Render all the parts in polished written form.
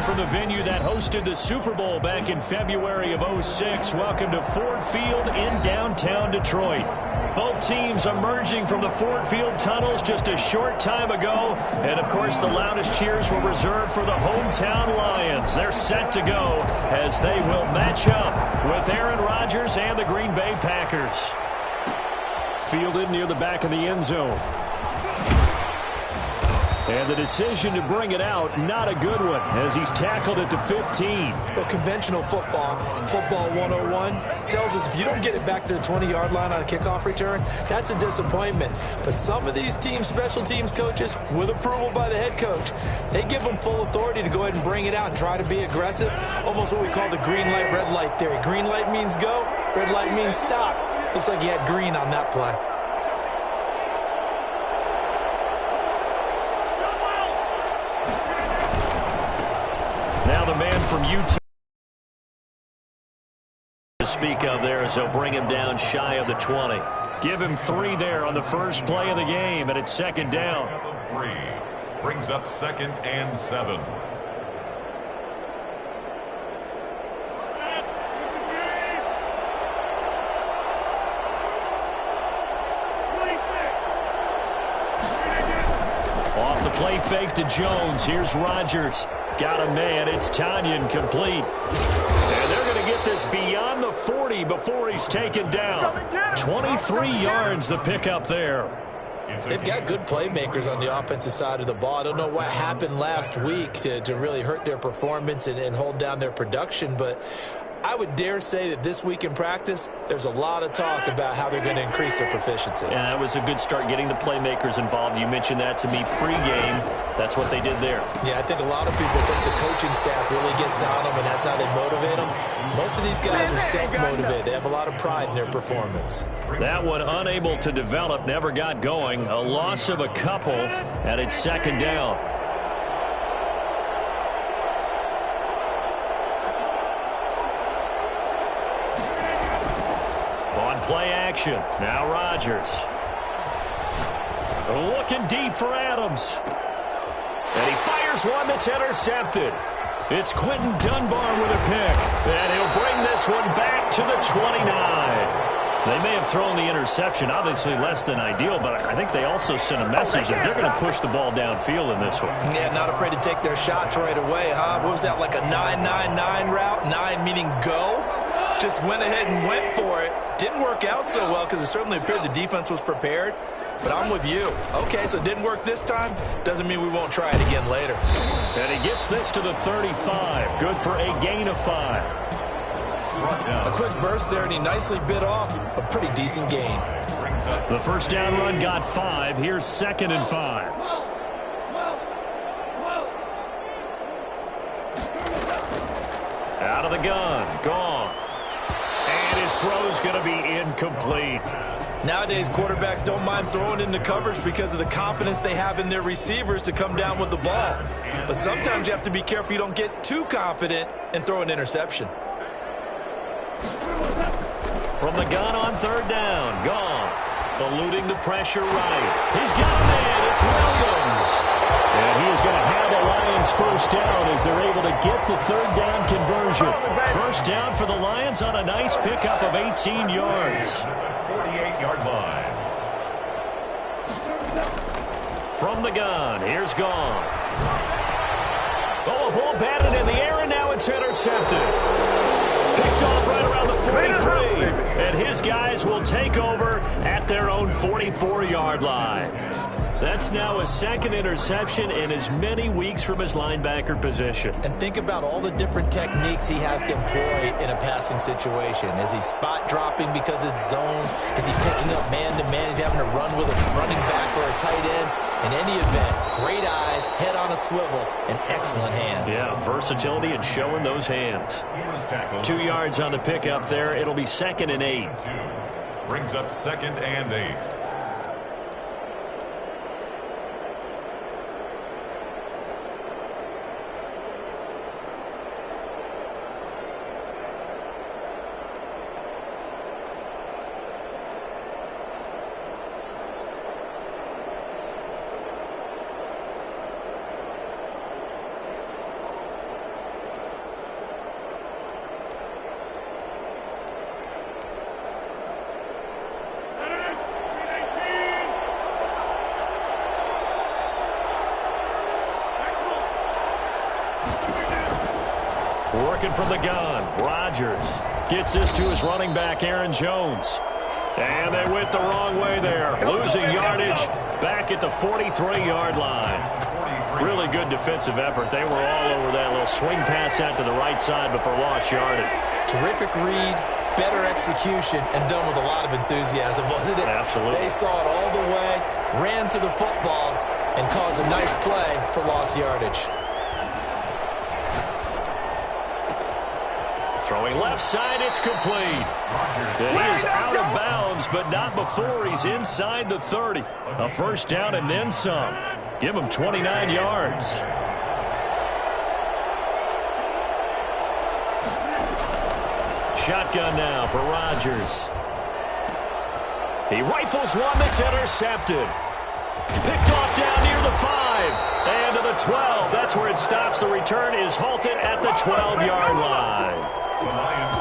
from the venue that hosted the Super Bowl back in February of '06. Welcome to Ford Field in downtown Detroit. Both teams emerging from the Ford Field tunnels just a short time ago. And, of course, the loudest cheers were reserved for the hometown Lions. They're set to go as they will match up with Aaron Rodgers and the Green Bay Packers. Fielded near the back of the end zone. And the decision to bring it out, not a good one, as he's tackled at the 15. Well, conventional football 101, tells us if you don't get it back to the 20-yard line on a kickoff return, that's a disappointment. But some of these teams, special teams coaches, with approval by the head coach, they give them full authority to go ahead and bring it out and try to be aggressive, almost what we call the green light, red light theory. Green light means go, red light means stop. Looks like he had green on that play. Now the man from Utah to speak of there as they'll bring him down shy of the 20. Give him 3 there on the first play of the game, and it's second down. 3 brings up 2nd and 7. Off the play fake to Jones. Here's Rodgers. Got a man. It's Tanyan complete. And they're going to get this beyond the 40 before he's taken down. 23 yards the pickup there. They've got good playmakers on the offensive side of the ball. I don't know what happened last week to really hurt their performance and hold down their production, but I would dare say that this week in practice, there's a lot of talk about how they're going to increase their proficiency. Yeah, that was a good start getting the playmakers involved. You mentioned that to me pregame. That's what they did there. Yeah, I think a lot of people think the coaching staff really gets on them, and that's how they motivate them. Most of these guys are self-motivated. They have a lot of pride in their performance. That one unable to develop, never got going. A loss of a couple, and it's second down. Play action. Now Rodgers. Looking deep for Adams. And he fires one that's intercepted. It's Quentin Dunbar with a pick. And he'll bring this one back to the 29. They may have thrown the interception, obviously less than ideal, but I think they also sent a message that they're going to push the ball downfield in this one. Yeah, not afraid to take their shots right away, huh? What was that, like a 9-9-9 route? 9 meaning go? Just went ahead and went for it. Didn't work out so well because it certainly appeared the defense was prepared. But I'm with you. Okay, so it didn't work this time. Doesn't mean we won't try it again later. And he gets this to the 35. Good for a gain of 5. A quick burst there, and he nicely bit off a pretty decent gain. The first down run got 5. Here's 2nd and 5. Out of the gun. Goff. And his throw's going to be incomplete. Nowadays, quarterbacks don't mind throwing into coverage because of the confidence they have in their receivers to come down with the ball. But sometimes you have to be careful you don't get too confident and throw an interception. From the gun on 3rd down, Goff eluding the pressure right. He's got a man. It's Williams. And he is going to have the Lions first down as they're able to get the 3rd down conversion. First down for the Lions on a nice pickup of 18 yards. 48-yard line. From the gun, here's Goff. Oh, a ball batted in the air, and now it's intercepted. Picked off right around the 43. And his guys will take over at their own 44-yard line. That's now his 2nd interception in as many weeks from his linebacker position. And think about all the different techniques he has to employ in a passing situation. Is he spot dropping because it's zone? Is he picking up man-to-man? Is he having to run with a running back or a tight end? In any event, great eyes, head on a swivel, and excellent hands. Yeah, versatility and showing those hands. 2 yards on the pickup there. It'll be 2nd and 8. Brings up 2nd and 8. Working from the gun. Rodgers gets this to his running back, Aaron Jones. And they went the wrong way there. Losing yardage back at the 43-yard line. Really good defensive effort. They were all over that little swing pass out to the right side before lost yardage. Terrific read, better execution, and done with a lot of enthusiasm, wasn't it? Absolutely. They saw it all the way, ran to the football, and caused a nice play for lost yardage. Throwing left side, it's complete. He is out of bounds, but not before he's inside the 30. A first down and then some. Give him 29 yards. Shotgun now for Rodgers. He rifles one that's intercepted. Picked off down near the 5. And to the 12. That's where it stops. The return is halted at the 12-yard line.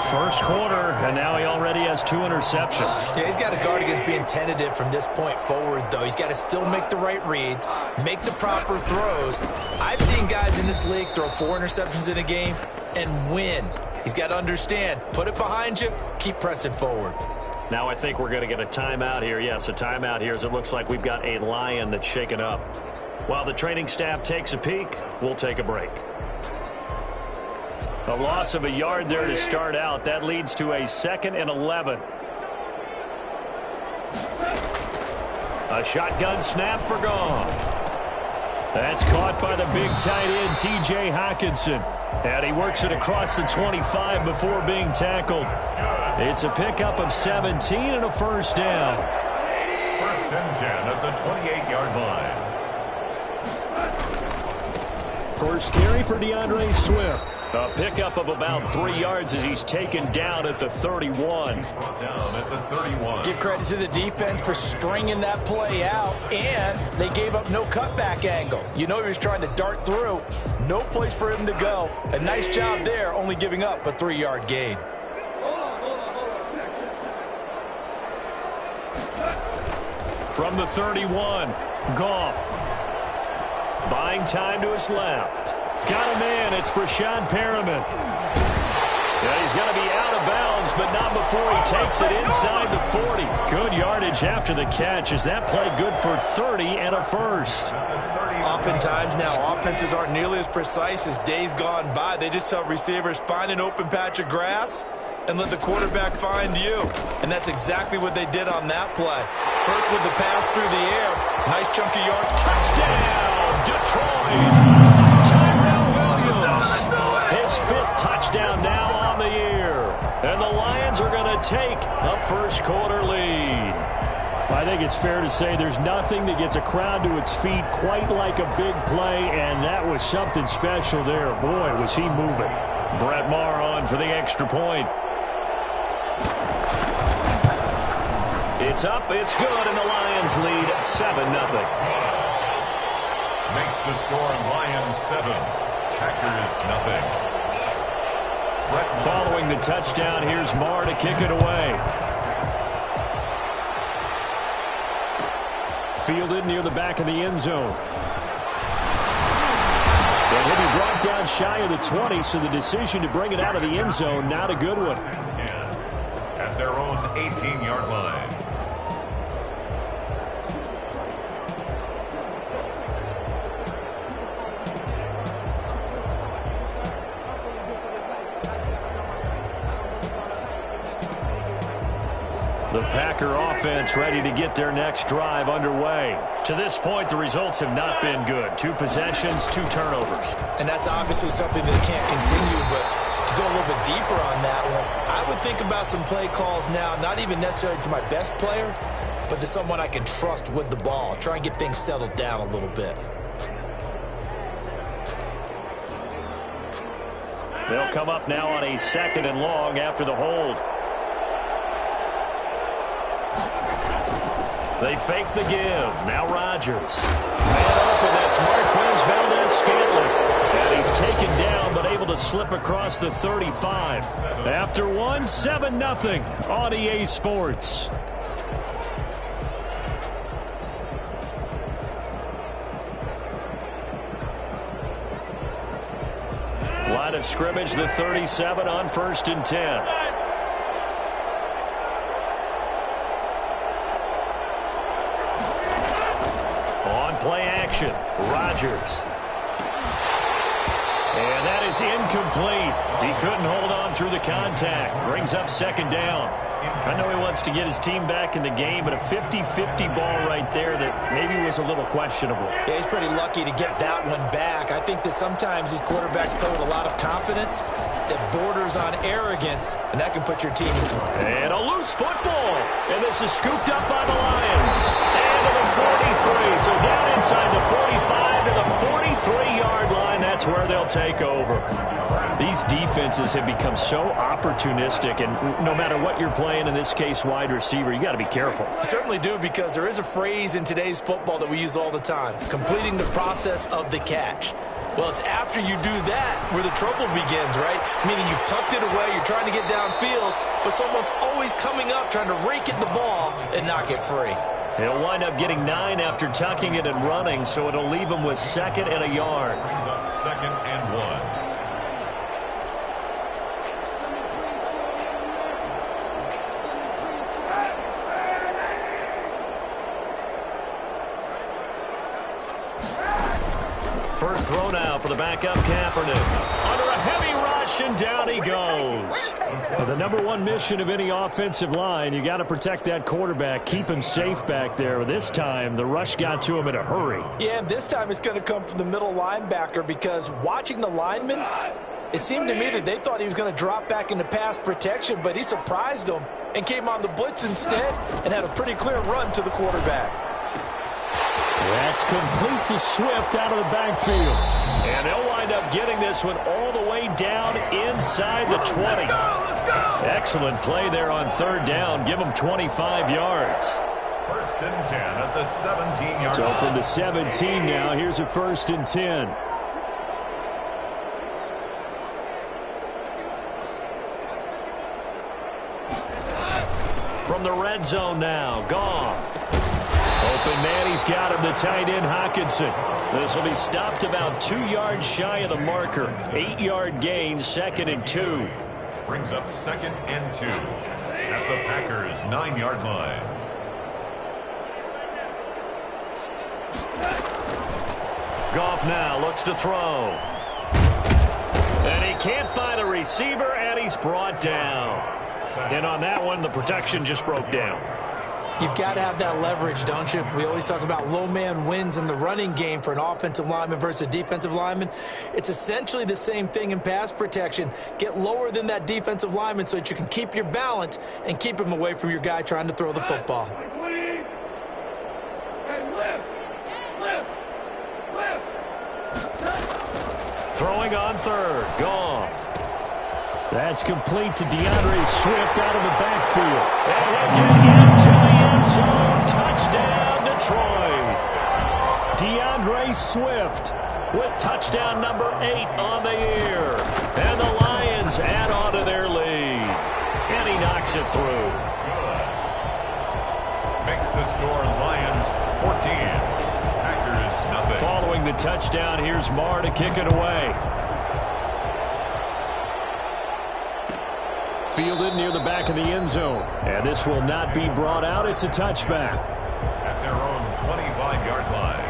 First quarter, and now he already has 2 interceptions. Yeah, he's got to guard against being tentative from this point forward, though. He's got to still make the right reads, make the proper throws. I've seen guys in this league throw 4 interceptions in a game and win. He's got to understand, put it behind you, keep pressing forward. Now I think we're going to get a timeout here. Yes, a timeout here as it looks like we've got a Lion that's shaken up. While the training staff takes a peek, we'll take a break. A loss of a yard there to start out. That leads to a 2nd and 11. A shotgun snap for Goff. That's caught by the big tight end, T.J. Hockenson. And he works it across the 25 before being tackled. It's a pickup of 17 and a first down. 1st and 10 at the 28-yard line. First carry for DeAndre Swift. A pickup of about 3 yards as he's taken down at the 31. Down at the 31. Give credit to the defense for stringing that play out, and they gave up no cutback angle. You know he was trying to dart through. No place for him to go. A nice job there, only giving up a 3-yard gain. From the 31, Goff. Buying time to his left. Got a man. It's Brashad Perriman. Yeah, he's going to be out of bounds, but not before he takes it inside the 40. Good yardage after the catch. Is that play good for 30 and a first? Oftentimes now, offenses aren't nearly as precise as days gone by. They just tell receivers, find an open patch of grass and let the quarterback find you. And that's exactly what they did on that play. First with the pass through the air. Nice chunky yard. Touchdown, Detroit. His 5th touchdown now on the year. And the Lions are going to take a first quarter lead. I think it's fair to say there's nothing that gets a crowd to its feet quite like a big play, and that was something special there. Boy, was he moving. Brett Maher on for the extra point. It's up, it's good, and the Lions lead 7-0. Makes the score Lions 7, Packers nothing. Following the touchdown, here's Maher to kick it away. Fielded near the back of the end zone. And he'll be brought down shy of the 20, so the decision to bring it out of the end zone, not a good one. At their own 18-yard line. The Packer offense ready to get their next drive underway. To this point, the results have not been good. 2 possessions, 2 turnovers. And that's obviously something that can't continue, but to go a little bit deeper on that one, I would think about some play calls now, not even necessarily to my best player, but to someone I can trust with the ball. Try and get things settled down a little bit. They'll come up now on a 2nd and long after the hold. They fake the give. Now Rodgers. Man open, that's Marquez Valdez-Scantling. And he's taken down, but able to slip across the 35. After one, 7-0 on EA Sports. line of scrimmage, the 37 on 1st and 10. On play action, Rodgers. And that is incomplete. He couldn't hold on through the contact. Brings up 2nd down. I know he wants to get his team back in the game, but a 50-50 ball right there that maybe was a little questionable. Yeah, he's pretty lucky to get that one back. I think that sometimes these quarterbacks play with a lot of confidence that borders on arrogance, and that can put your team in some... And a loose football. And this is scooped up by the Lions. And to the 43. So down inside the 45 to the 43-yard line. That's where they'll take over. These defenses have become so opportunistic, and no matter what you're playing, in this case wide receiver, you got to be careful. You certainly do, because there is a phrase in today's football that we use all the time, completing the process of the catch. Well, it's after you do that where the trouble begins, right? Meaning you've tucked it away, you're trying to get downfield, but someone's always coming up trying to rake at the ball and knock it free. He'll wind up getting 9 after tucking it and running, so it'll leave him with 2nd and a yard. Brings up 2nd and 1. First throw now for the backup Kaepernick. Under a heavy rush, and down he goes. Well, the number one mission of any offensive line, you got to protect that quarterback, keep him safe back there. This time, the rush got to him in a hurry. Yeah, and this time it's going to come from the middle linebacker, because watching the lineman, it seemed to me that they thought he was going to drop back into pass protection, but he surprised them and came on the blitz instead and had a pretty clear run to the quarterback. That's complete to Swift out of the backfield. And they'll wind up getting this one all the way down inside the 20. Excellent play there on 3rd down. Give them 25 yards. 1st and 10 at the 17-yard line. So from the 17 now, here's a 1st and 10. From the red zone now, Goff. Open man, he's got him, the tight end Hockenson. This will be stopped about 2 yards shy of the marker. 8-yard gain, 2nd and 2. Brings up 2nd and 2 at the Packers' 9-yard line. Goff now looks to throw. And he can't find a receiver, and he's brought down. And on that one, the protection just broke down. You've got to have that leverage, don't you? We always talk about low man wins in the running game for an offensive lineman versus a defensive lineman. It's essentially the same thing in pass protection. Get lower than that defensive lineman so that you can keep your balance and keep him away from your guy trying to throw the football. Throwing on 3rd, Goff. That's complete to DeAndre Swift out of the backfield. And he'll get into the end zone. Touchdown, Detroit. DeAndre Swift with touchdown number 8 on the year. And the Lions add on to their lead. And he knocks it through. Makes the score Lions 14. Packers nothing. Following the touchdown, here's Marr to kick it away. Fielded near the back of the end zone. And this will not be brought out. It's a touchback. At their own 25-yard line.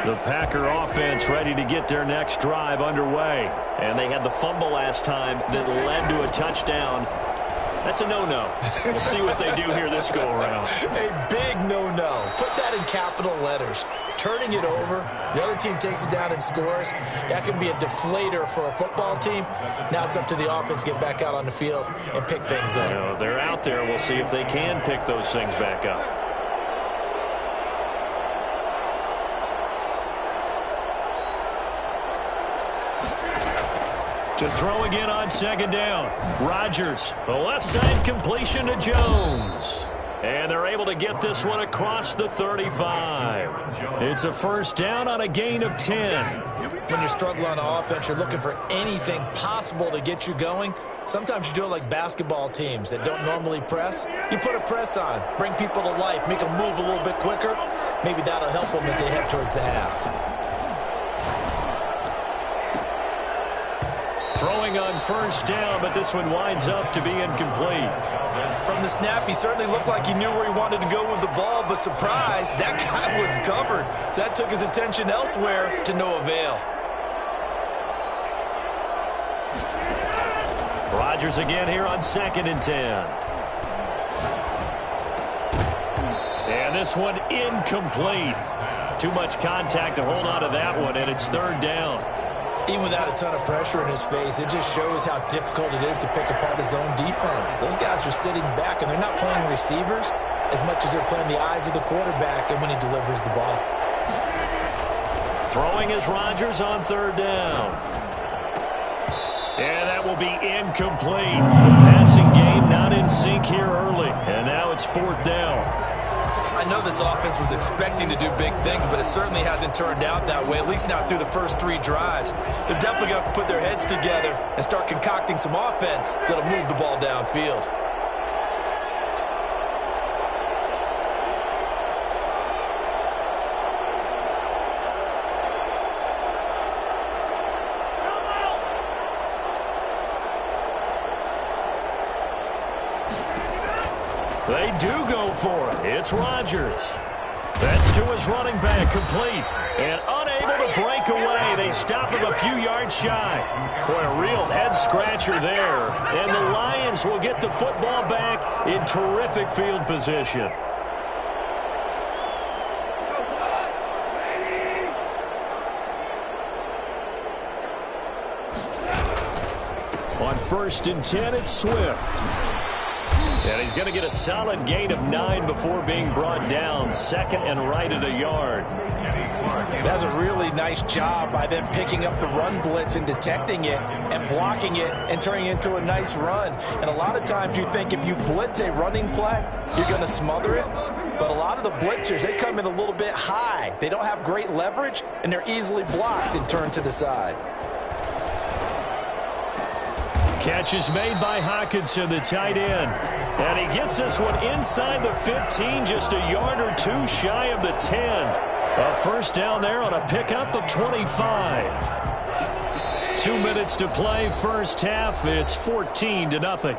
The Packer offense ready to get their next drive underway. And they had the fumble last time that led to a touchdown. That's a no-no. We'll see what they do here this go-around. A big no-no. Put that in capital letters. Turning it over, the other team takes it down and scores. That can be a deflator for a football team. Now it's up to the offense to get back out on the field and pick things up. You know, they're out there. We'll see if they can pick those things back up. To throw again on 2nd down. Rodgers, the left side completion to Jones. And they're able to get this one across the 35. It's a first down on a gain of 10. When you're struggling on offense, you're looking for anything possible to get you going. Sometimes you do it like basketball teams that don't normally press. You put a press on, bring people to life, make them move a little bit quicker. Maybe that'll help them as they head towards the half. Throwing on first down, but this one winds up to be incomplete. From the snap, he certainly looked like he knew where he wanted to go with the ball, but surprise, that guy was covered. So that took his attention elsewhere to no avail. Rodgers again here on 2nd and 10. And this one incomplete. Too much contact to hold on to that one, and it's 3rd down. Even without a ton of pressure in his face, it just shows how difficult it is to pick apart his own defense. Those guys are sitting back, and they're not playing receivers as much as they're playing the eyes of the quarterback and when he delivers the ball. Throwing is Rodgers on 3rd down. And that will be incomplete. The passing game not in sync here early, and now it's 4th down. I know this offense was expecting to do big things, but it certainly hasn't turned out that way, at least not through the first 3 drives. They're definitely going to have to put their heads together and start concocting some offense that'll move the ball downfield. They do go for it. It's Rodgers. That's to his running back, complete. And unable to break away. They stop him a few yards shy. Boy, a real head-scratcher there. And the Lions will get the football back in terrific field position. On 1st and 10, it's Swift. And he's going to get a solid gain of 9 before being brought down. 2nd and right at a yard. That's a really nice job by them picking up the run blitz and detecting it and blocking it and turning it into a nice run. And a lot of times you think if you blitz a running play, you're going to smother it. But a lot of the blitzers, they come in a little bit high. They don't have great leverage, and they're easily blocked and turned to the side. Catch is made by Hockenson, the tight end. And he gets this one inside the 15, just a yard or 2 shy of the 10. A first down there on a pickup of 25. 2 minutes to play, first half. It's 14-0.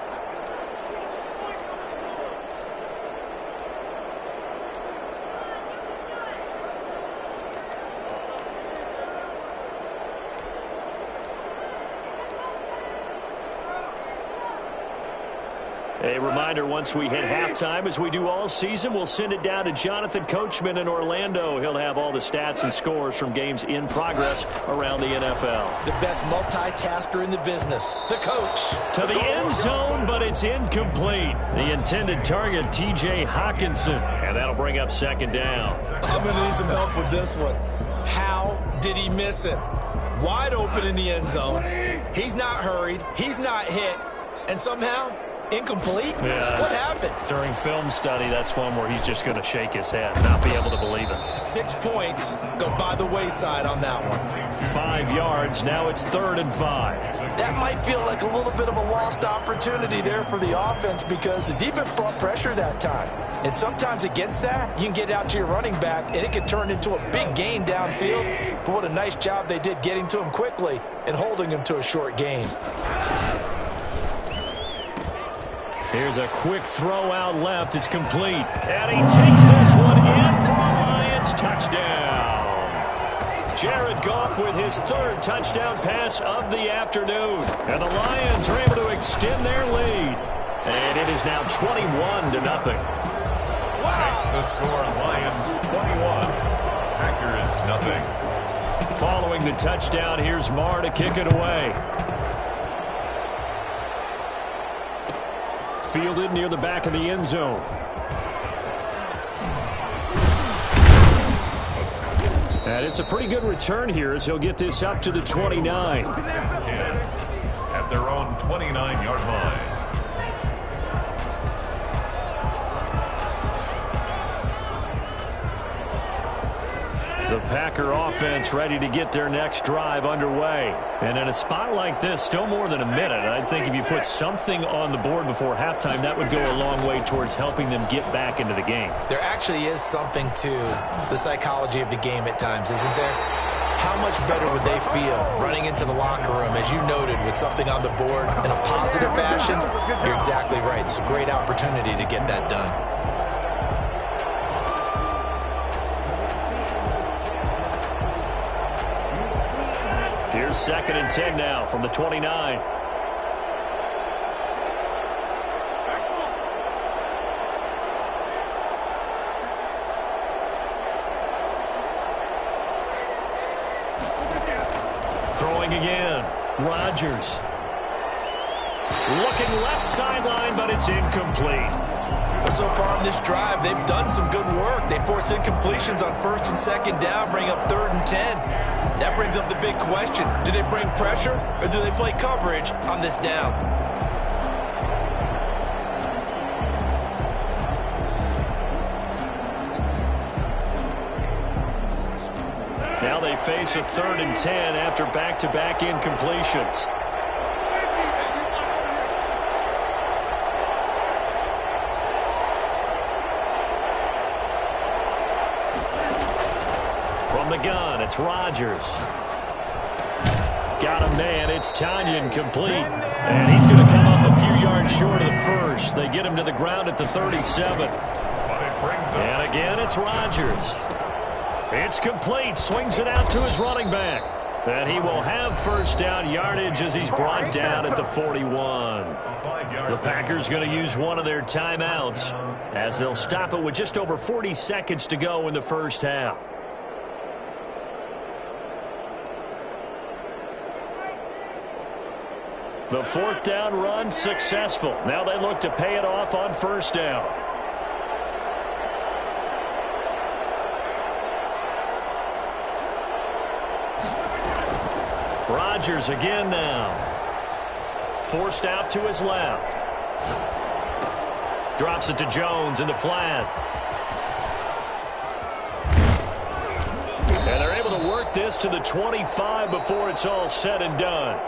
A reminder, once we hit halftime, as we do all season, we'll send it down to Jonathan Coachman in Orlando. He'll have all the stats and scores from games in progress around the NFL. The best multitasker in the business, the coach. To the end zone, but it's incomplete. The intended target, T.J. Hockenson, and that'll bring up 2nd down. I'm going to need some help with this one. How did he miss it? Wide open in the end zone. He's not hurried. He's not hit. And somehow, incomplete? Yeah. What happened? During film study, that's one where he's just going to shake his head, not be able to believe it. 6 points go by the wayside on that one. 5 yards. Now it's 3rd and 5. That might feel like a little bit of a lost opportunity there for the offense because the defense brought pressure that time. And sometimes against that, you can get out to your running back, and it can turn into a big gain downfield. But what a nice job they did getting to him quickly and holding him to a short gain. Here's a quick throw out left. It's complete. And he takes this one in for a Lions touchdown. Jared Goff with his 3rd touchdown pass of the afternoon. And the Lions are able to extend their lead. And it is now 21-0. Makes the score Lions 21, Packers nothing. Following the touchdown, here's Marr to kick it away. Fielded near the back of the end zone. And it's a pretty good return here as he'll get this up to the 29. 10 at their own 29-yard line. The Packer offense ready to get their next drive underway. And in a spot like this, still more than a minute, I think if you put something on the board before halftime, that would go a long way towards helping them get back into the game. There actually is something to the psychology of the game at times, isn't there? How much better would they feel running into the locker room, as you noted, with something on the board in a positive fashion? You're exactly right. It's a great opportunity to get that done. Here's 2nd and 10 now from the 29. Throwing again. Rodgers. Looking left sideline, but it's incomplete. Well, so far on this drive, they've done some good work. They force incompletions on 1st and 2nd down, bring up 3rd and 10. That brings up the big question. Do they bring pressure or do they play coverage on this down? Now they face a 3rd and 10 after back-to-back incompletions. From the gun, it's Rodgers. Got a man, it's Tanyan complete. And he's going to come up a few yards short of the first. They get him to the ground at the 37. And again, it's Rodgers. It's complete, swings it out to his running back. And he will have first down yardage as he's brought down at the 41. The Packers going to use one of their timeouts as they'll stop it with just over 40 seconds to go in the first half. The 4th down run successful. Now they look to pay it off on 1st down. Rodgers again now. Forced out to his left. Drops it to Jones in the flat. And they're able to work this to the 25 before it's all said and done.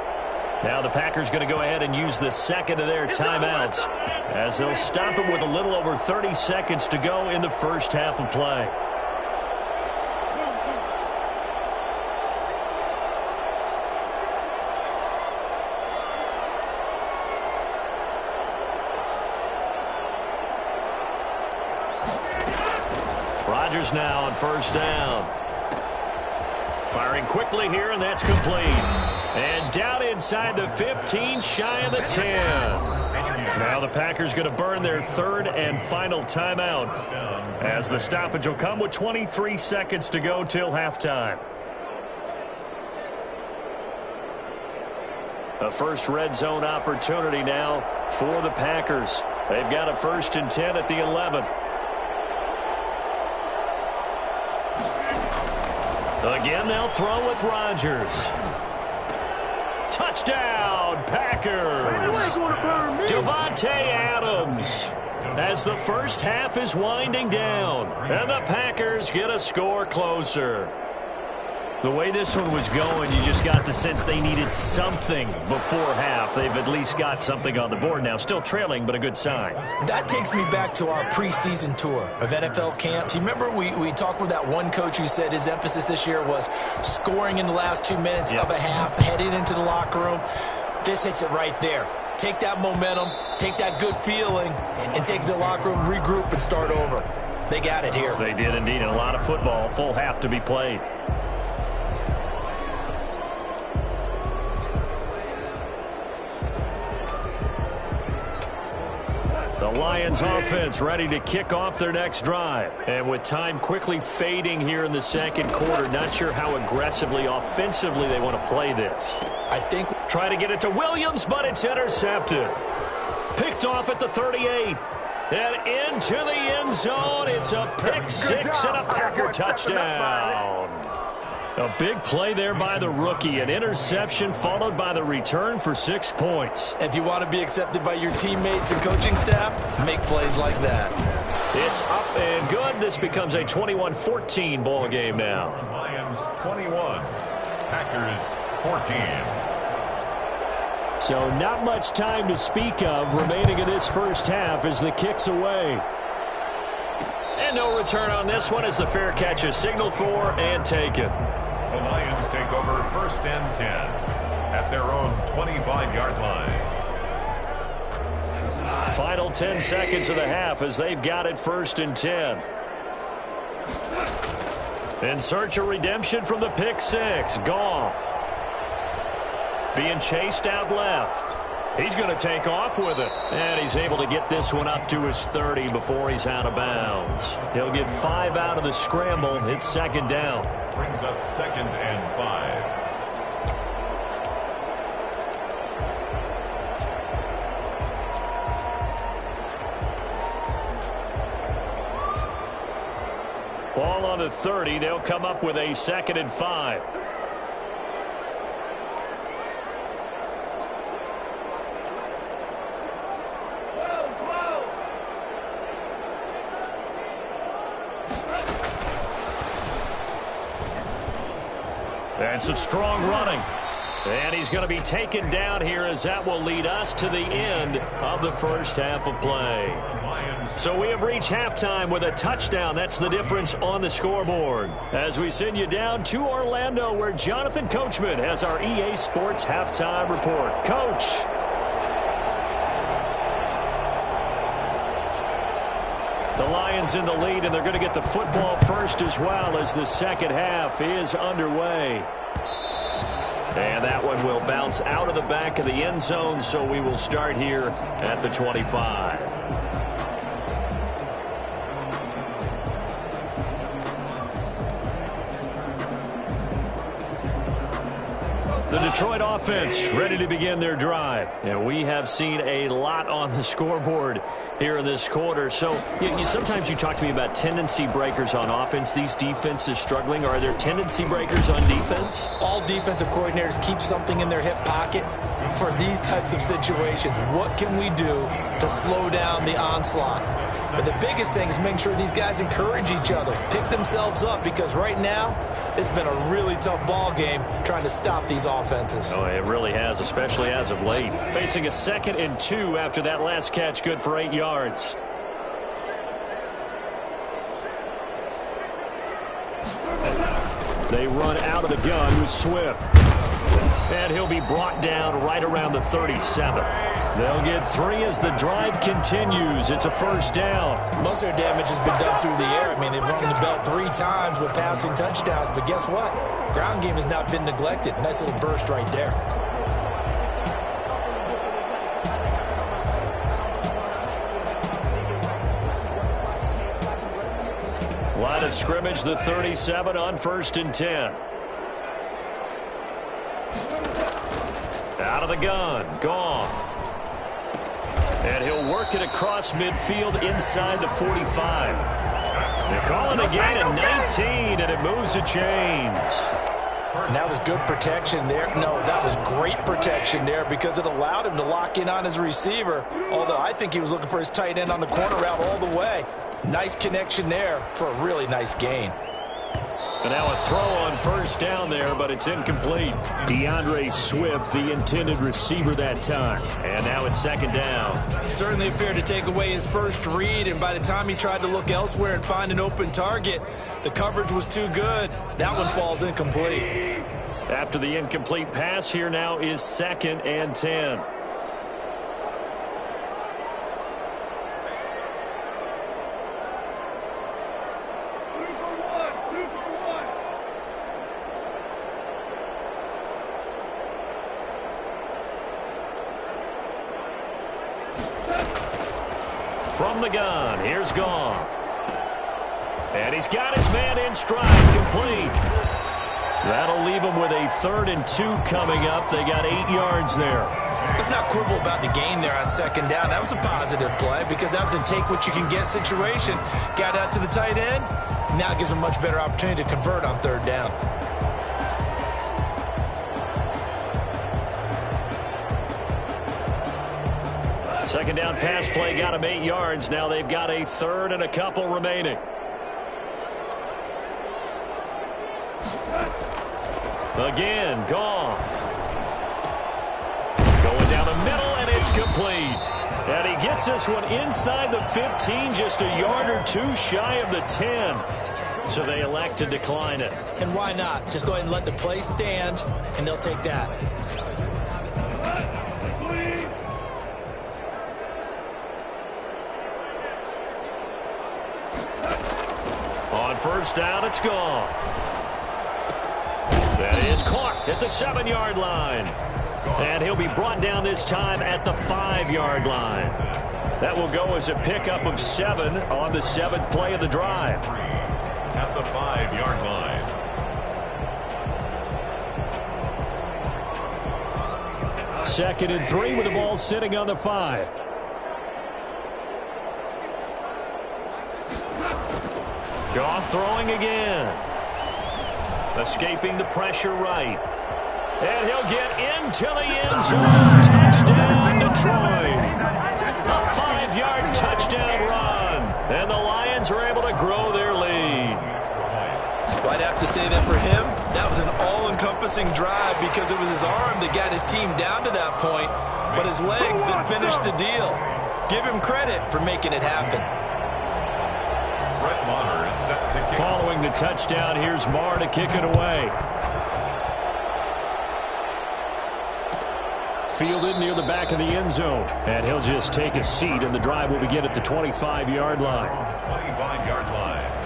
Now the Packers going to go ahead and use the 2nd of their timeouts as they'll stop it with a little over 30 seconds to go in the first half of play. Rodgers now on 1st down. Firing quickly here, and that's complete. And down inside the 15, shy of the 10. Now the Packers going to burn their 3rd and final timeout as the stoppage will come with 23 seconds to go till halftime. A first red zone opportunity now for the Packers. They've got a 1st and 10 at the 11. Again, they'll throw with Rodgers. Touchdown, Packers. Devontae Adams as the first half is winding down. And the Packers get a score closer. The way this one was going, you just got the sense they needed something before half. They've at least got something on the board now. Still trailing, but a good sign. That takes me back to our preseason tour of NFL camps. You remember we talked with that one coach who said his emphasis this year was scoring in the last 2 minutes of a half, heading into the locker room. This hits it right there. Take that momentum, take that good feeling, and take it to the locker room, regroup, and start over. They got it here. They did indeed. A lot of football, full half to be played. The Lions offense ready to kick off their next drive. And with time quickly fading here in the 2nd quarter, not sure how aggressively, offensively they want to play this. I think try to get it to Williams, but it's intercepted. Picked off at the 38. And into the end zone. It's a pick six and a Packer touchdown. A big play there by the rookie. An interception followed by the return for 6 points. If you want to be accepted by your teammates and coaching staff, make plays like that. It's up and good. This becomes a 21-14 ball game now. Lions 21, Packers 14. So not much time to speak of remaining in this first half as the kick's away. And no return on this one as the fair catch is signaled for and taken. The Lions take over 1st and 10 at their own 25-yard line. Final 10 seconds of the half as they've got it 1st and 10. In search of redemption from the pick six. Goff being chased out left. He's going to take off with it. And he's able to get this one up to his 30 before he's out of bounds. He'll get 5 out of the scramble. It's 2nd down. Brings up 2nd and 5. Ball on the 30. They'll come up with a 2nd and 5. And some strong running. And he's going to be taken down here as that will lead us to the end of the first half of play. So we have reached halftime with a touchdown. That's the difference on the scoreboard. As we send you down to Orlando where Jonathan Coachman has our EA Sports halftime report. Coach. The Lions in the lead, and they're going to get the football first as well as the second half is underway. And that one will bounce out of the back of the end zone, so we will start here at the 25. The Detroit offense ready to begin their drive. And we have seen a lot on the scoreboard here in this quarter. So sometimes you talk to me about tendency breakers on offense. These defenses struggling. Are there tendency breakers on defense? All defensive coordinators keep something in their hip pocket for these types of situations. What can we do to slow down the onslaught? But the biggest thing is making sure these guys encourage each other, pick themselves up, because right now it's been a really tough ball game trying to stop these offenses. Oh, it really has, especially as of late. Facing a 2nd and 2 after that last catch, good for 8 yards. They run out of the gun with Swift. And he'll be brought down right around the 37. They'll get 3 as the drive continues. It's a 1st down. Most of their damage has been done through the air. I mean, they've rung the bell 3 times with passing touchdowns. But guess what? Ground game has not been neglected. Nice little burst right there. Line of scrimmage, the 37 on 1st and 10. Out of the gun, Goff. And he'll work it across midfield inside the 45. They call it a gain of 19, and it moves the chains. And that was good protection there. No, that was great protection there because it allowed him to lock in on his receiver. Although I think he was looking for his tight end on the corner route all the way. Nice connection there for a really nice gain. And now a throw on 1st down there, but it's incomplete. DeAndre Swift, the intended receiver that time. And now it's 2nd down. Certainly appeared to take away his first read, and by the time he tried to look elsewhere and find an open target, the coverage was too good. That one falls incomplete. After the incomplete pass, here now is 2nd and 10. From the gun, here's Goff. And he's got his man in stride, complete. That'll leave him with a 3rd and 2 coming up. They got 8 yards there. Let's not quibble about the gain there on 2nd down. That was a positive play because that was a take-what-you-can-get situation. Got out to the tight end. Now it gives him a much better opportunity to convert on 3rd down. Second down pass play got him 8 yards. Now they've got a 3rd and a couple remaining. Again, Goff. Going down the middle, and it's complete. And he gets this one inside the 15, just a yard or two shy of the 10. So they elect to decline it. And why not? Just go ahead and let the play stand, and they'll take that. On first down, it's gone. That is caught at the 7-yard line. And he'll be brought down this time at the 5-yard line. That will go as a pickup of 7 on the 7th play of the drive. At the 5-yard line. 2nd and 3 with the ball sitting on the 5. Goff throwing again. Escaping the pressure right. And he'll get into the end zone. Touchdown, Detroit. A 5-yard touchdown run. And the Lions are able to grow their lead. Well, I'd have to say that for him, that was an all-encompassing drive because it was his arm that got his team down to that point, but his legs that finished the deal. Give him credit for making it happen. Following the touchdown, here's Marr to kick it away. Fielded near the back of the end zone. And he'll just take a seat, and the drive will begin at the 25-yard line. 25-yard line.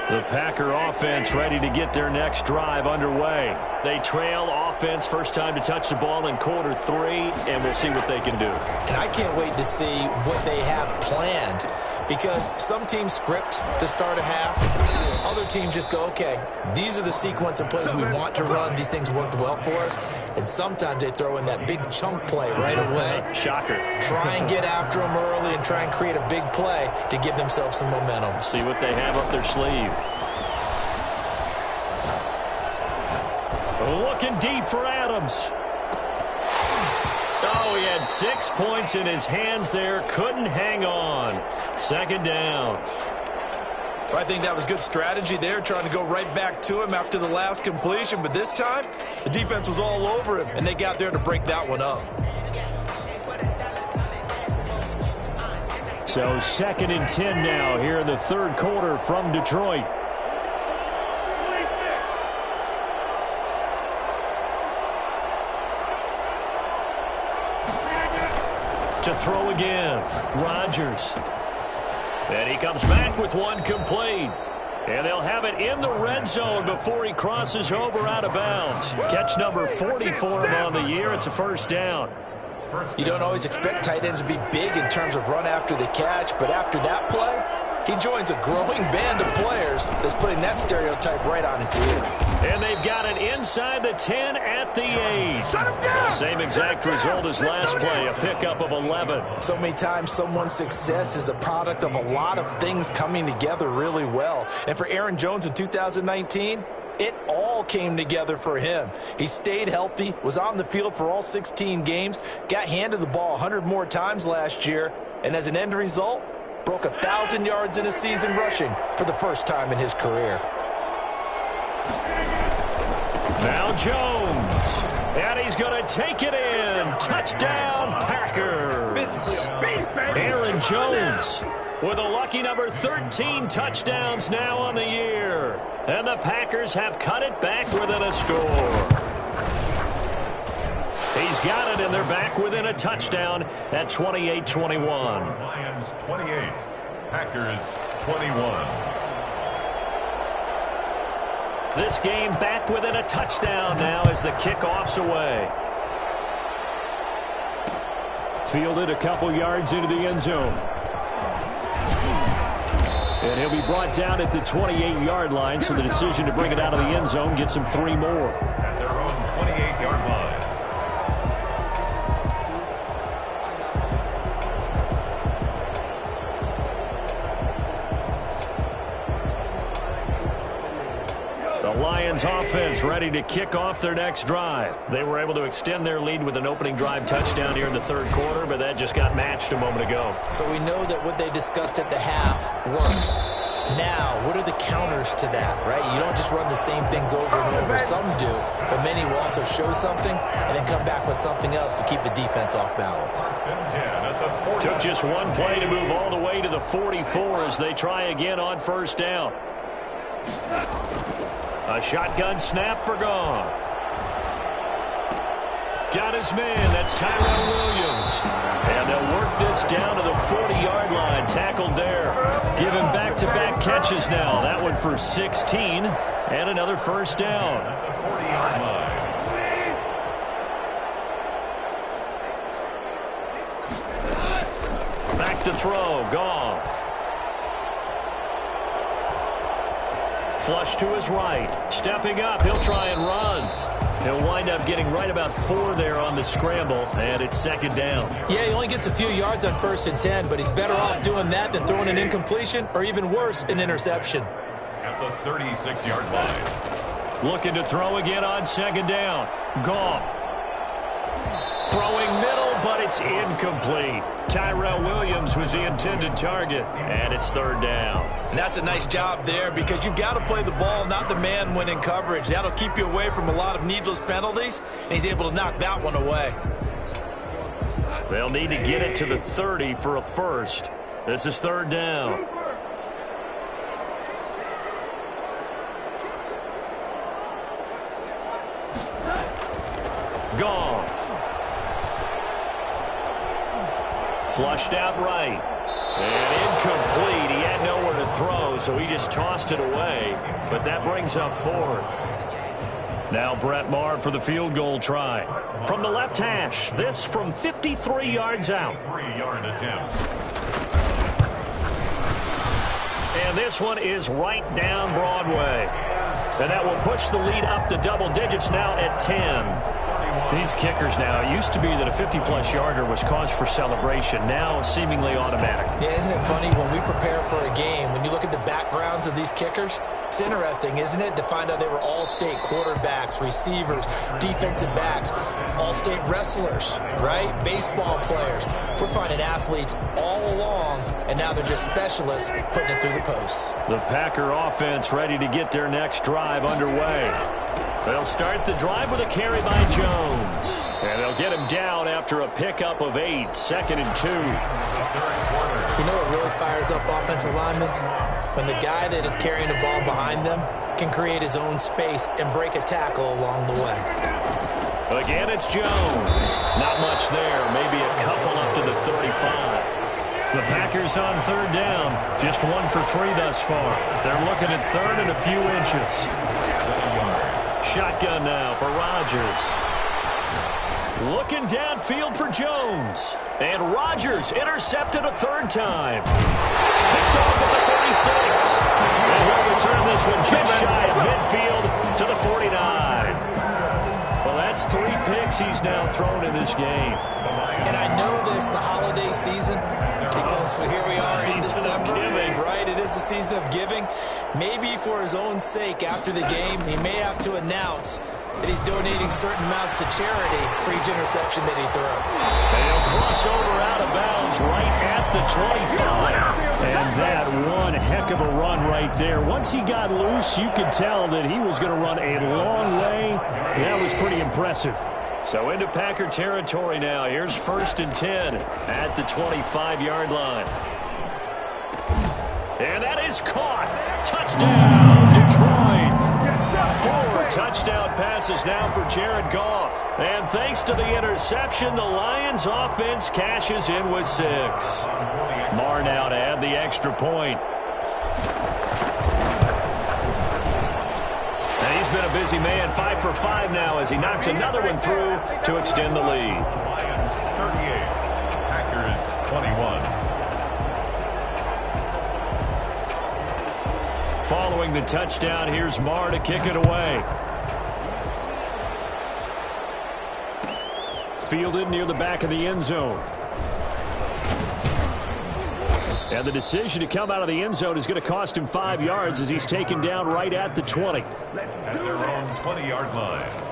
The Packer offense ready to get their next drive underway. They trail offense first time to touch the ball in quarter 3, and we'll see what they can do. And I can't wait to see what they have planned because some teams script to start a half. Other teams just go, okay, these are the sequence of plays we want to run. These things worked well for us. And sometimes they throw in that big chunk play right away. Shocker. Try and get after them early and try and create a big play to give themselves some momentum. See what they have up their sleeve. Looking deep for Adams. Oh, he had 6 points in his hands there. Couldn't hang on. 2nd down. I think that was good strategy there, trying to go right back to him after the last completion. But this time, the defense was all over him, and they got there to break that one up. So 2nd and 10 now here in the 3rd quarter from Detroit. To throw again, Rodgers. And he comes back with one complete. And they'll have it in the red zone before he crosses over out of bounds. Catch number 40 for him on the year. It's a 1st down. You don't always expect tight ends to be big in terms of run after the catch, but after that play, he joins a growing band of players that's putting that stereotype right on its ear. And they've got it inside the 10 at the 8. Same exact result as last play, a pickup of 11. So many times someone's success is the product of a lot of things coming together really well. And for Aaron Jones in 2019, it all came together for him. He stayed healthy, was on the field for all 16 games, got handed the ball 100 more times last year, and as an end result, broke 1,000 yards in a season rushing for the first time in his career. Now Jones, and he's going to take it in. Touchdown, Packers. Aaron Jones with a lucky number 13 touchdowns now on the year. And the Packers have cut it back within a score. He's got it, and they're back within a touchdown at 28-21. Lions 28, Packers 21. This game back within a touchdown now as the kickoff's away. Fielded a couple yards into the end zone. And he'll be brought down at the 28-yard line, so the decision to bring it out of the end zone gets him 3 more. At their own 28-yard line. The Lions offense ready to kick off their next drive. They were able to extend their lead with an opening drive touchdown here in the third quarter, but that just got matched a moment ago. So we know that what they discussed at the half worked. Now, what are the counters to that, right? You don't just run the same things over and over. Some do, but many will also show something and then come back with something else to keep the defense off balance. Took just one play to move all the way to the 44 as they try again on first down. A shotgun snap for Goff. Got his man. That's Tyrell Williams. And they'll work this down to the 40-yard line. Tackled there. Give him back-to-back catches now. That one for 16. And another first down. Back to throw. Goff. Flush to his right. Stepping up. He'll try and run. He'll wind up getting right about 4 there on the scramble, and it's second down. Yeah, he only gets a few yards on 1st and 10, but he's better off doing that than throwing an incompletion or even worse, an interception. At the 36-yard line. Looking to throw again on second down. Goff. Throwing middle, but it's incomplete. Tyrell Williams was the intended target, and it's third down. And that's a nice job there because you've got to play the ball, not the man when in coverage. That'll keep you away from a lot of needless penalties, and he's able to knock that one away. They'll need to get it to the 30 for a first. This is third down. Goff. Flushed out right. And incomplete. He had nowhere to throw, so he just tossed it away. But that brings up fourth. Now Brett Maher for the field goal try. From the left hash, this from 53 yards out. 3-yard attempt. And this one is right down Broadway. And that will push the lead up to double digits now at 10. These kickers now, it used to be that a 50-plus yarder was cause for celebration. Now seemingly automatic. Yeah, isn't it funny when we prepare for a game, when you look at the backgrounds of these kickers, it's interesting, isn't it, to find out they were all-state quarterbacks, receivers, defensive backs, all-state wrestlers, right? Baseball players. We're finding athletes all along, and now they're just specialists putting it through the posts. The Packer offense ready to get their next drive underway. They'll start the drive with a carry by Jones. And they'll get him down after a pickup of 8, 2nd and 2. You know what really fires up offensive linemen? When the guy that is carrying the ball behind them can create his own space and break a tackle along the way. Again, it's Jones. Not much there. Maybe a couple up to the 35. The Packers on third down. Just 1 for 3 thus far. They're looking at third and a few inches. Shotgun now for Rodgers. Looking downfield for Jones. And Rodgers intercepted a third time. Picked off at the 36. And he'll return this one just shy of midfield to the 49. Well, that's 3 picks he's now thrown in this game. And I know this, the holiday season, because here we are in December, right? It is the season of giving. Maybe for his own sake after the game, he may have to announce that he's donating certain amounts to charity for each interception that he threw. And he'll cross over out of bounds right at the 25. And that one heck of a run right there. Once he got loose, you could tell that he was going to run a long way. That was pretty impressive. So into Packer territory now. Here's 1st and 10 at the 25-yard line. And that is caught. Touchdown, Detroit. 4 touchdown passes now for Jared Goff. And thanks to the interception, the Lions offense cashes in with 6. Maher now to add the extra point. And he's been a busy man, 5 for 5 now as he knocks another one through to extend the lead. Lions 38, Packers 21. Following the touchdown, here's Maher to kick it away. Fielded near the back of the end zone. And the decision to come out of the end zone is going to cost him 5 yards as he's taken down right at the 20. At their own 20-yard line.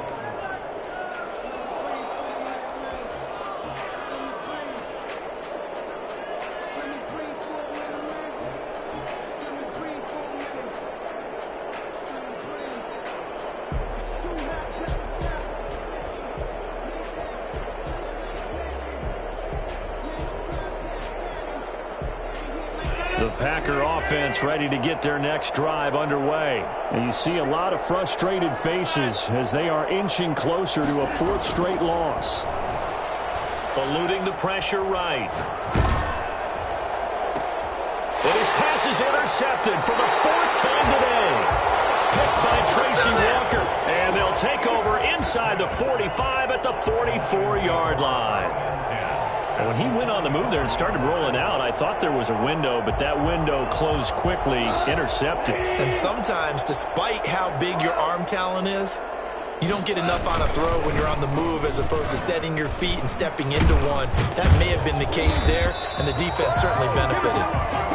The Packer offense ready to get their next drive underway. And you see a lot of frustrated faces as they are inching closer to a 4th straight loss. Eluding the pressure right. And his pass is intercepted for the 4th time today. Picked by Tracy Walker. And they'll take over inside the 45 at the 44-yard line. When he went on the move there and started rolling out, I thought there was a window, but that window closed quickly, intercepted. And sometimes, despite how big your arm talent is, you don't get enough on a throw when you're on the move as opposed to setting your feet and stepping into one. That may have been the case there, and the defense certainly benefited.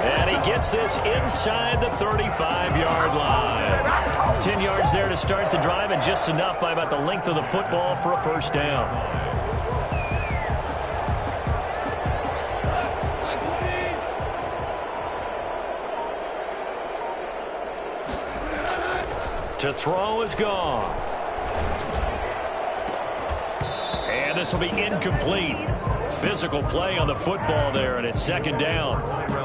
And he gets this inside the 35-yard line. 10 yards there to start the drive, and just enough by about the length of the football for a first down. To throw is Goff. And this will be incomplete. Physical play on the football there, and it's second down.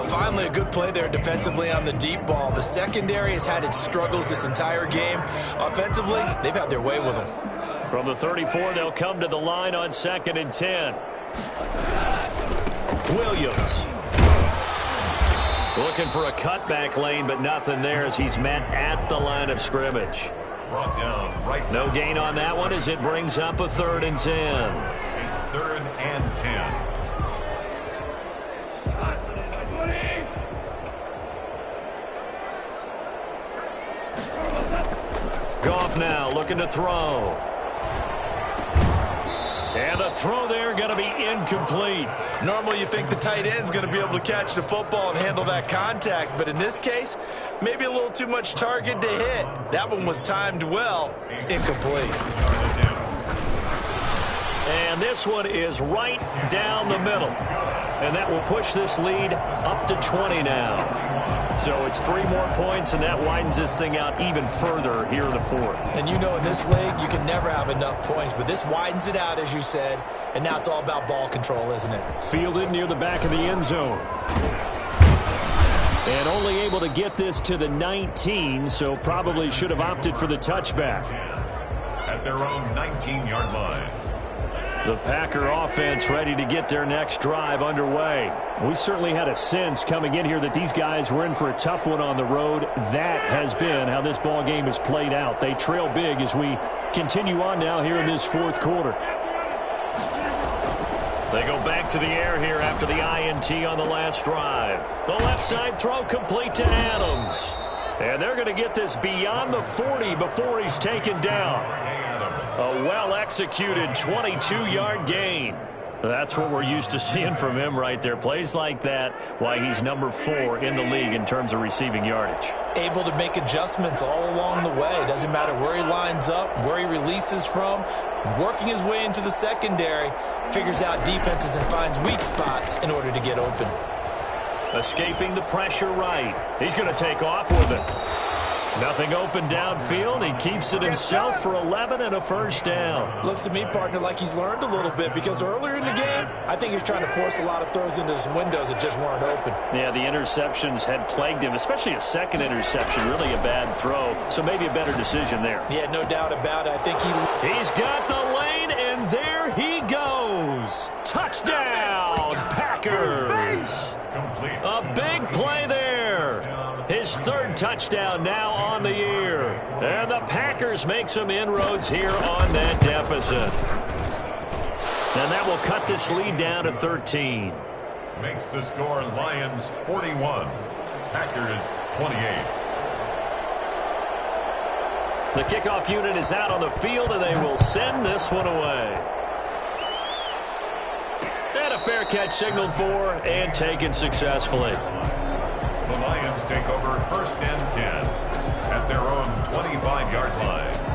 Finally, a good play there defensively on the deep ball. The secondary has had its struggles this entire game. Offensively, they've had their way with them. From the 34, they'll come to the line on 2nd and 10. Williams. Looking for a cutback lane, but nothing there as he's met at the line of scrimmage. Brought down right. No gain on that one as it brings up a 3rd and 10. It's 3rd and 10. Goff now looking to throw. And the throw there going to be incomplete. Normally you think the tight end's going to be able to catch the football and handle that contact, but in this case, maybe a little too much target to hit. That one was timed well. Incomplete. And this one is right down the middle. And that will push this lead up to 20 now. So it's 3 more points, and that widens this thing out even further here in the 4th. And you know in this league, you can never have enough points, but this widens it out, as you said, and now it's all about ball control, isn't it? Fielded near the back of the end zone. And only able to get this to the 19, so probably should have opted for the touchback. At their own 19-yard line. The Packer offense ready to get their next drive underway. We certainly had a sense coming in here that these guys were in for a tough one on the road. That has been how this ball game has played out. They trail big as we continue on now here in this 4th quarter. They go back to the air here after the INT on the last drive. The left side throw complete to Adams. And they're going to get this beyond the 40 before he's taken down. A well-executed 22-yard gain. That's what we're used to seeing from him right there. Plays like that, why he's number 4 in the league in terms of receiving yardage. Able to make adjustments all along the way. Doesn't matter where he lines up, where he releases from. Working his way into the secondary, figures out defenses and finds weak spots in order to get open. Escaping the pressure right. He's going to take off with it. Nothing open downfield. He keeps it himself for 11 and a first down. Looks to me, partner, like he's learned a little bit because earlier in the game, I think he's trying to force a lot of throws into some windows that just weren't open. Yeah, the interceptions had plagued him, especially a second interception, really a bad throw. So maybe a better decision there. Yeah, no doubt about it. I think he's got the lane, and there he goes. Touchdown, Packers. A big play there. His 3rd touchdown now on the year. And the Packers make some inroads here on that deficit. And that will cut this lead down to 13. Makes the score Lions 41, Packers 28. The kickoff unit is out on the field, and they will send this one away. And a fair catch signaled for and taken successfully. The Lions take over first and 10 at their own 25-yard line.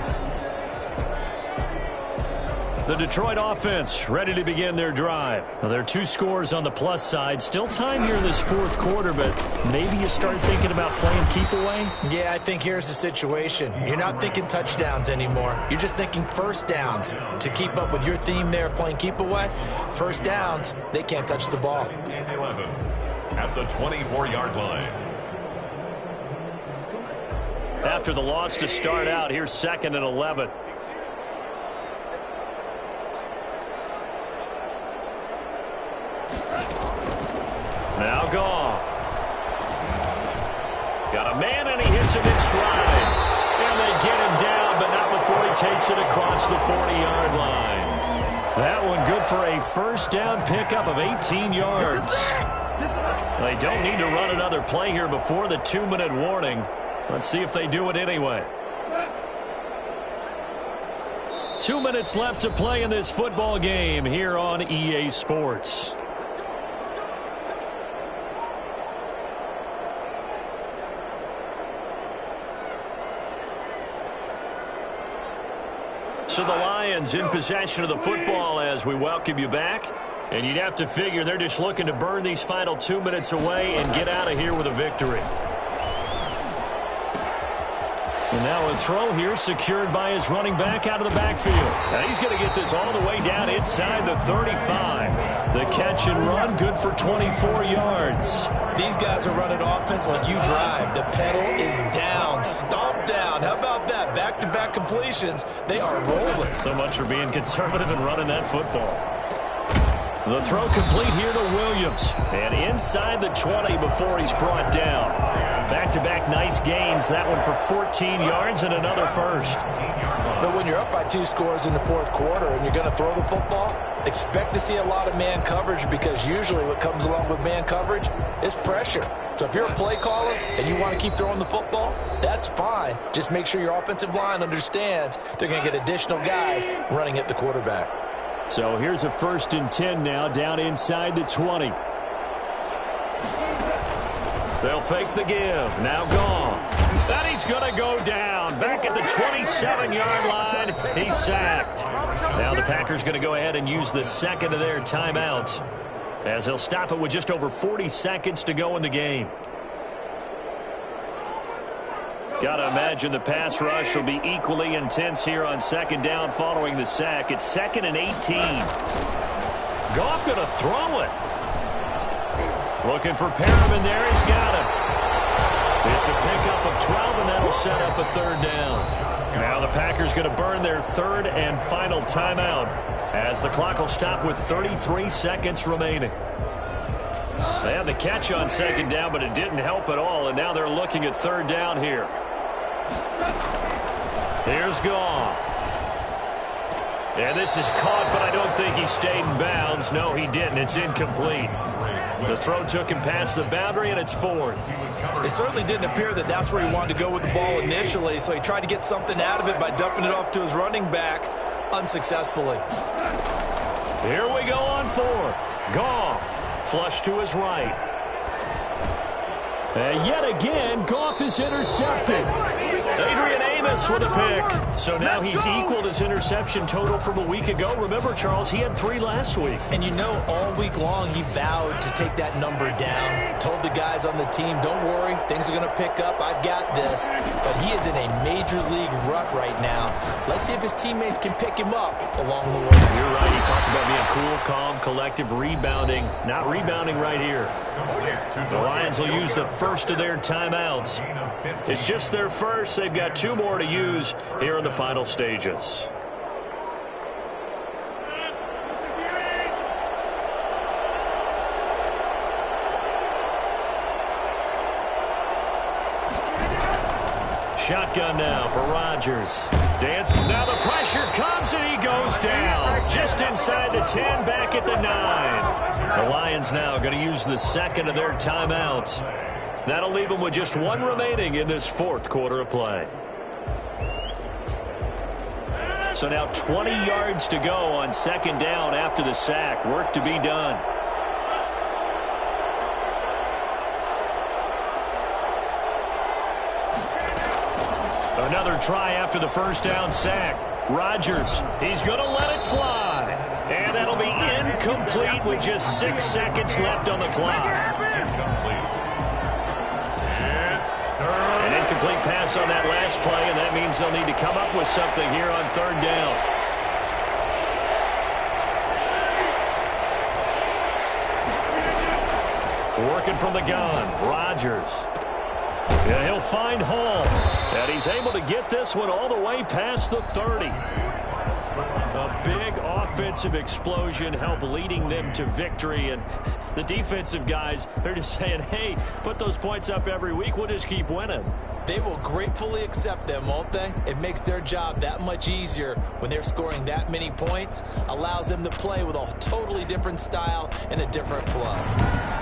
The Detroit offense ready to begin their drive. Now, there are 2 scores on the plus side. Still time here in this fourth quarter, but maybe you start thinking about playing keep away? Yeah, I think here's the situation. You're not thinking touchdowns anymore. You're just thinking first downs. To keep up with your theme there, playing keep away, first downs, they can't touch the ball. 11 at the 24-yard line. After the loss to start out, here's 2nd and 11. Now Goff. Got a man, and he hits him in stride. And they get him down, but not before he takes it across the 40-yard line. That one good for a first down pickup of 18 yards. They don't need to run another play here before the 2-minute warning. Let's see if they do it anyway. 2 minutes left to play in this football game here on EA Sports. So the Lions in possession of the football as we welcome you back. And you'd have to figure they're just looking to burn these final 2 minutes away and get out of here with a victory. And now a throw here secured by his running back out of the backfield. Now he's going to get this all the way down inside the 35. The catch and run good for 24 yards. These guys are running offense like you drive. The pedal is down, stomp down. How about that? Back-to-back completions. They are rolling. So much for being conservative and running that football. The throw complete here to Williams. And inside the 20 before he's brought down. Back-to-back nice gains. That one for 14 yards and another first. But when you're up by 2 scores in the fourth quarter and you're going to throw the football, expect to see a lot of man coverage, because usually what comes along with man coverage is pressure. So if you're a play caller and you want to keep throwing the football, that's fine. Just make sure your offensive line understands they're going to get additional guys running at the quarterback. So here's a 1st and 10 now, down inside the 20. They'll fake the give. Now Goff. And he's going to go down. Back at the 27-yard line. He's sacked. Now the Packers going to go ahead and use the 2nd of their timeouts, as they'll stop it with just over 40 seconds to go in the game. Got to imagine the pass rush will be equally intense here on 2nd down following the sack. It's 2nd and 18. Goff going to throw it. Looking for Perriman there. He's got it. It's a pickup of 12, and that'll set up a 3rd down. Now the Packers going to burn their 3rd and final timeout, as the clock will stop with 33 seconds remaining. They had the catch on 2nd down, but it didn't help at all, and now they're looking at 3rd down here. Here's Goff. And this is caught, but I don't think he stayed in bounds. No, he didn't. It's incomplete. The throw took him past the boundary, and it's 4th. It certainly didn't appear that that's where he wanted to go with the ball initially, so he tried to get something out of it by dumping it off to his running back unsuccessfully. Here we go on 4th. Goff, flush to his right. And yet again, Goff is intercepted. Adrian Amos with a pick. So now he's equaled his interception total from a week ago. Remember, Charles, he had 3 last week. And you know, all week long he vowed to take that number down. Told the guys on the team, don't worry, things are going to pick up. I've got this. But he is in a major league rut right now. Let's see if his teammates can pick him up along the way. You're right. He talked about being cool, calm, collective, rebounding. Not rebounding right here. The Lions will use the 1st of their timeouts. It's just their 1st. They've got 2 more to use here in the final stages. Shotgun now for Rodgers. Dance. Now the pressure comes, and he goes down. Just inside the 10, back at the 9. The Lions now going to use the 2nd of their timeouts. That'll leave them with just 1 remaining in this 4th quarter of play. So now 20 yards to go on second down after the sack. Work to be done. Another try after the first down sack. Rodgers, he's going to let it fly. And that'll be incomplete with just 6 seconds left on the clock. An incomplete pass on that last play, and that means they'll need to come up with something here on third down. Working from the gun, Rodgers. Yeah, he'll find Hall. And he's able to get this one all the way past the 30. A big offensive explosion helped leading them to victory. And the defensive guys, they're just saying, hey, put those points up every week. We'll just keep winning. They will gratefully accept them, won't they? It makes their job that much easier when they're scoring that many points. Allows them to play with a totally different style and a different flow.